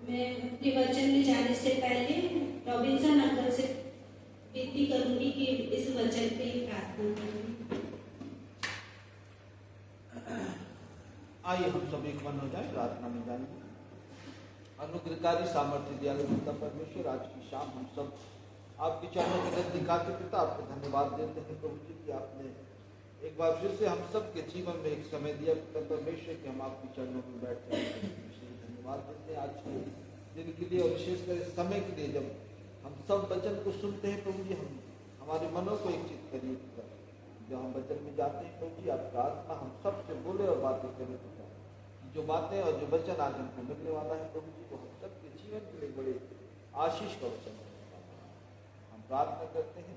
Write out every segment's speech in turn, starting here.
मैं अपने वचन में जाने से पहले रॉबिन्सन अंकल से विनती करूंगी कि इस वचन पे प्रार्थना करें। आइए हम सब एक मन हो जाए, प्रार्थना में जाएंगे। अनुग्रहकारी सामर्थ्य दयालु पिता परमेश्वर, आज की शाम हम सब आपके चरणों के नजदीक आते पिता आपको धन्यवाद देते हैं प्रभु जी कि आपने एक बार फिर से हम सब के जीवन में एक समय दिया पिता परमेश्वर कि हम आपके चरणों में बैठते हैं। धन्यवाद देते हैं आज के दिन के लिए और विशेषकर इस समय के लिए जब हम सब वचन को सुनते हैं प्रभु जी, हम हमारे मनों को एक चित करिए पिता। जब हम वचन में जाते हैं प्रभु जी, आपका आत्मा हम सब से बोले और बातें करें पिता। जो बातें और जो वचन आज हमको मिलने वाला है प्रभु जी, वो हम सबके जीवन के लिए बड़े आशीष का वचन है। हम प्रार्थना करते हैं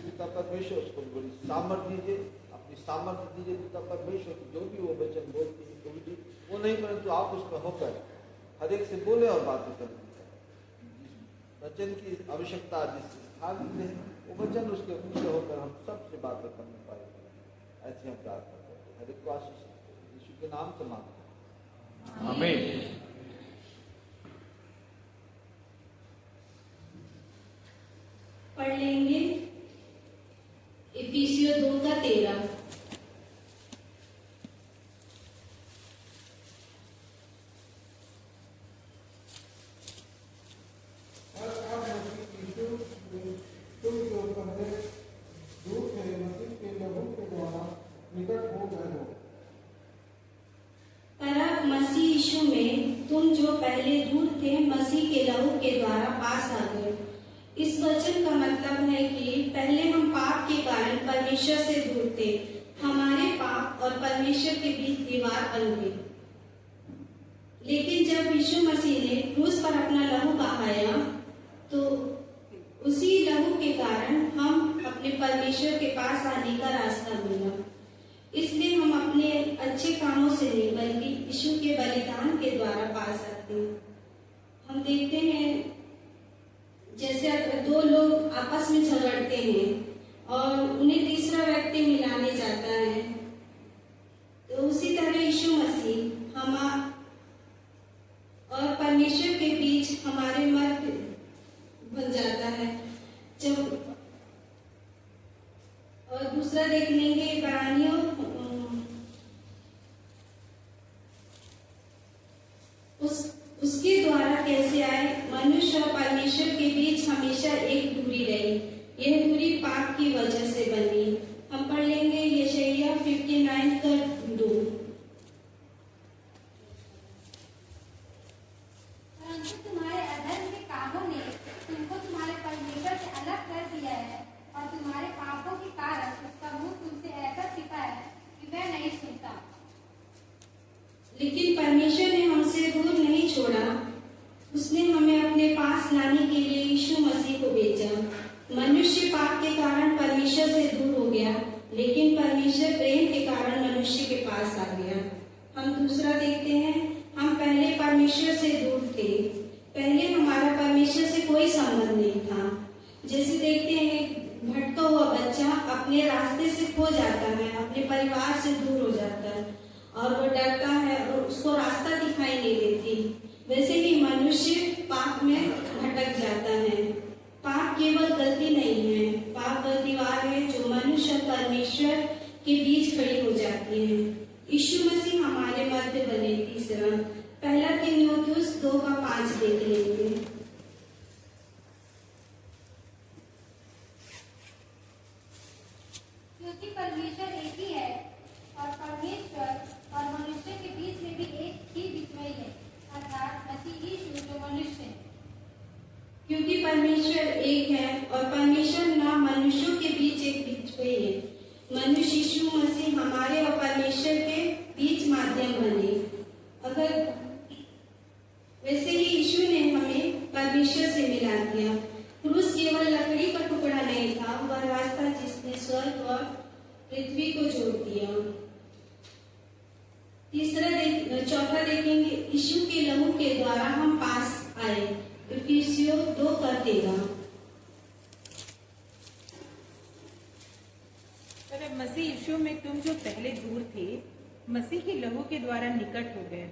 पिता परमेश्वर, उसको बड़ी सामर्थ्य दीजिए, अपनी सामर्थ्य दीजिए पिता परमेश्वर की जो भी वो वचन बोलते हैं प्रभु जी, वो नहीं परंतु आप उसमें होकर हर एक से बोले और बातें करें। वचन की आवश्यकता जिस स्थान में है वो वचन उसके ऊपर होकर हम सबसे बातें करने पाएंगे। ऐसे हम प्रार्थना करते हैं, हर एक को आशीष यीशु के नाम से मांगते हैं, आमीन। पढ़ लेंगे इफिसियों 2:13। तुम जो पहले दूर थे मसीह के लहू के द्वारा पास आ गए। इस वचन का मतलब है कि पहले हम पाप के कारण परमेश्वर से दूर थे। हमारे पाप और परमेश्वर के बीच दीवार बन गई। लेकिन जब यीशु मसीह ने क्रूस पर अपना लहू बहाया तो उसी लहू के कारण हम अपने परमेश्वर के पास आने का रास्ता मिला। इसलिए हम अपने अच्छे कामों से नहीं बल्कि यीशु के बलिदान के द्वारा पास आते हैं। हम देखते हैं जैसे दो लोग आपस में झगड़ते हैं और उन्हें तीसरा व्यक्ति मिलाने जाता है, तो उसी तरह यीशु मसीह हम और परमेश्वर के बीच हमारे मध्य बन जाता है। जब और दूसरा देख लेंगे इब्रानियों उसके द्वारा कैसे आए। मनुष्य और परमेश्वर के बीच हमेशा एक दूरी रही। यह दूरी पाप की वजह से बनी। हम पढ़ लेंगे यशायाह 59:2। परंतु तुम्हारे अधर्म के कामों ने तुमको तुम्हारे परमेश्वर से अलग कर दिया है और तुम्हारे पापों के कारण उसका मुंह तुमसे ऐसा छिपा है कि वह नहीं सुनता। लेकिन परमेश्वर ने हमसे दूर नहीं छोड़ा, उसने हमें अपने पास लाने के लिए यीशु मसीह को भेजा। मनुष्य पाप के कारण परमेश्वर से दूर हो गया, लेकिन परमेश्वर प्रेम के कारण मनुष्य के पास आ गया। हम दूसरा देखते हैं, हम पहले परमेश्वर से दूर थे। पहले हमारा परमेश्वर से कोई संबंध नहीं था। जैसे देखते हैं भटका हुआ बच्चा अपने रास्ते से खो जाता है, अपने परिवार से दूर हो जाता है और वो डरता है और उसको रास्ता दिखाई नहीं देती। वैसे ही मनुष्य पाप में भटक जाता है। पाप केवल गलती नहीं है, पाप वह दीवार है जो मनुष्य और परमेश्वर के बीच खड़ी हो जाती है। यीशु मसीह हमारे मध्य बने। तीसरा पहला तीमुथियुस 2:5 देख लेंगे। क्योंकि परमेश्वर एक ही है और परमेश्वर और मनुष्य के बीच में भी एक ही बिचवाई है, अर्थात मसीह यीशु जो मनुष्य है। क्योंकि परमेश्वर एक है और परमेश्वर ना मनुष्यों के बीच एक बिचवाई है। मनुष्य यीशु मसीह हमारे और परमेश्वर के बीच माध्यम बने। अगर वैसे ही यीशु ने हमें परमेश्वर से मिला दिया। क्रूस केवल लकड़ी का टुकड़ा नहीं था, वह रास्ता जिसने स्वर्ग और पृथ्वी को जोड़ दिया। चौथा देखेंगे, यीशु के लहू के द्वारा हम पास आए। इफिसियों 2:13। मसीह यीशु में तुम जो पहले दूर थे मसीह के लहू के द्वारा निकट हो गए।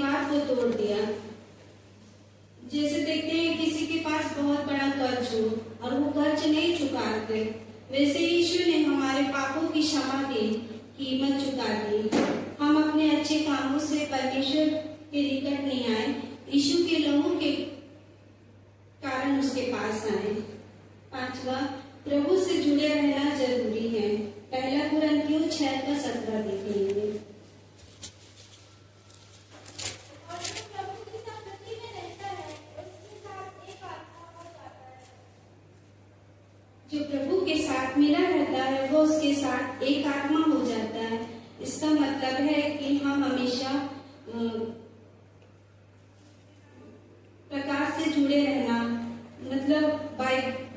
दीवार को तोड़ दिया। जैसे देखते हैं किसी के पास बहुत बड़ा कर्ज हो और वो कर्ज नहीं चुकाते, वैसे यीशु ने हमारे पापों की क्षमा की कीमत चुका दी। हम अपने अच्छे कामों से परमेश्वर के निकट नहीं आए, यीशु के लहू के कारण उसके पास आए। 5वां, प्रभु से जुड़े रहना जरूरी है। 1 कुरिन्थियों 6:17 देखेंगे। और जो प्रभु की संगति में रहता है उसके साथ एक आत्मा हो जाता है। जो प्रभु के साथ मिला रहता है वो उसके साथ एक आत्मा हो जाता है। इसका मतलब है कि हम हमेशा प्रकाश से जुड़े रहना, मतलब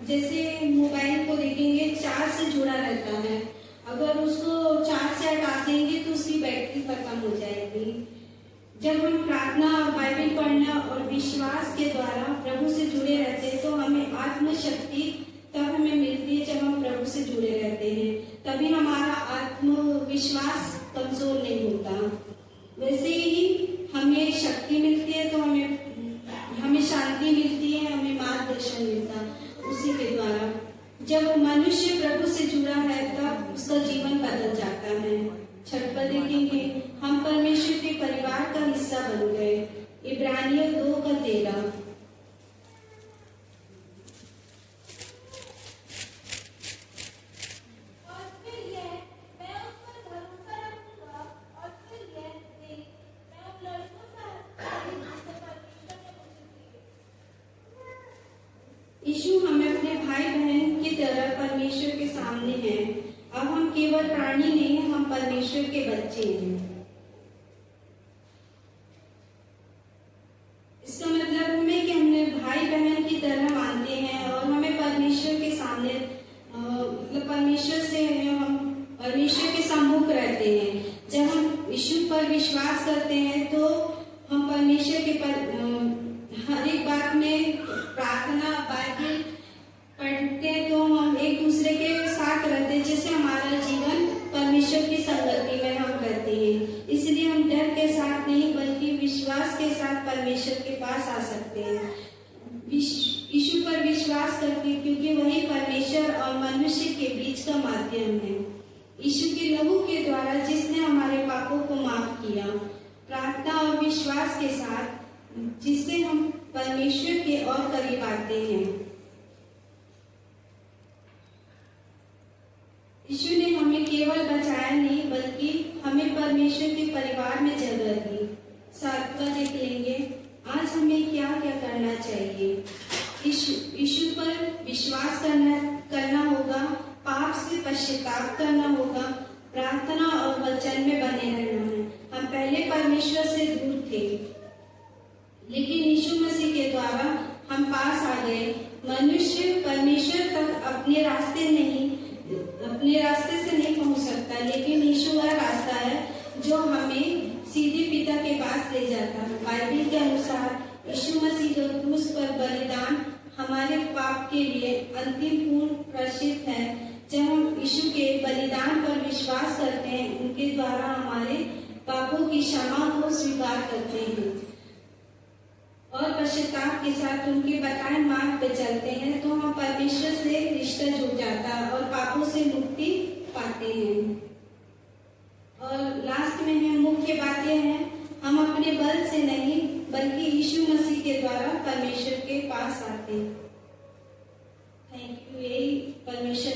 जैसे मोबाइल को देखेंगे चार्ज से जुड़ा रहता है, अगर उसको चार्ज से हटा देंगे तो उसकी बैटरी खत्म हो जाएगी। जब हम प्रार्थना और बाइबल पढ़ना और विश्वास के द्वारा प्रभु से जुड़े रहते हैं तो हमें आत्मशक्ति तब हमें मिलती है जब हम प्रभु से जुड़े रहते हैं, तभी हमारा आत्मविश्वास कमजोर नहीं होता। वैसे ही हमें शक्ति मिलती है तो हमें शांति मिलती है, हमें मार्गदर्शन मिलता उसी के द्वारा। जब मनुष्य प्रभु से जुड़ा है तब उसका जीवन बदल जाता है। 6 देखेंगे, हम परमेश्वर के परिवार का हिस्सा बन गए। इब्रानियों 2:13। और फिर यह, मैं उस पर भरोसा रखूंगा। और फिर यह, देख, मैं उन लड़कों सा जिसे परमेश्वर ने मुझे दिए। यीशु हमें अपने भाई बहन की तरह परमेश्वर के सामने हैं। अब हम केवल प्राणी नहीं हैं, हम परमेश्वर के बच्चे हैं। इसका मतलब हमें कि हमें भाई बहन की तरह मानते हैं और हमें परमेश्वर के सामने मतलब परमेश्वर से हम परमेश्वर के सम्मुख रहते हैं। जब हम यीशु पर विश्वास करते हैं तो हम परमेश्वर के हर एक बात में प्रार्थना बाइबल पढ़ते हैं तो हम एक दूसरे के साथ रहते हैं, जिससे हमारा जीवन परमेश्वर की संगति में हम रहते हैं। इसलिए हम डर के साथ नहीं बल्कि विश्वास के साथ परमेश्वर के पास आ सकते हैं। यीशु पर विश्वास करके, क्योंकि वही परमेश्वर और मनुष्य के बीच का माध्यम है। यीशु के लहू के द्वारा जिसने हमारे पापों को माफ किया, प्रार्थना और विश्वास के साथ जिससे हम परमेश्वर के और करीब आते हैं। यीशु ने हमें केवल बचाया नहीं बल्कि हमें परमेश्वर के परिवार में जगह दी। 7वां देख लेंगे, आज हमें क्या क्या करना चाहिए। यीशु पर विश्वास करना होगा, पाप से पश्चाताप करना होगा, प्रार्थना और वचन में बने रहना है। हम पहले परमेश्वर से दूर थे, लेकिन यीशु मसीह के द्वारा हम पास आ गए। मनुष्य परमेश्वर तक अपने रास्ते से नहीं पहुंच सकता, लेकिन यीशु वह रास्ता है जो हमें सीधे पिता के पास ले जाता है। बाइबल के अनुसार यीशु मसीह जो क्रूस पर बलिदान हमारे पाप के लिए अंतिम पूर्ण प्रसिद्ध है। जब हम यीशु के बलिदान पर विश्वास करते हैं, उनके द्वारा हमारे पापों की क्षमा को स्वीकार करते हैं और पश्चाताप के साथ उनके बताए मार्ग पर चलते हैं, तो हम परमेश्वर से रिश्ता जुड़ जाता है और पापों से मुक्ति पाते हैं। और लास्ट में है मुख्य बातें हैं, हम अपने बल से नहीं बल्कि यीशु मसीह के द्वारा परमेश्वर के पास आते हैं। Thank you. यही परमेश्वर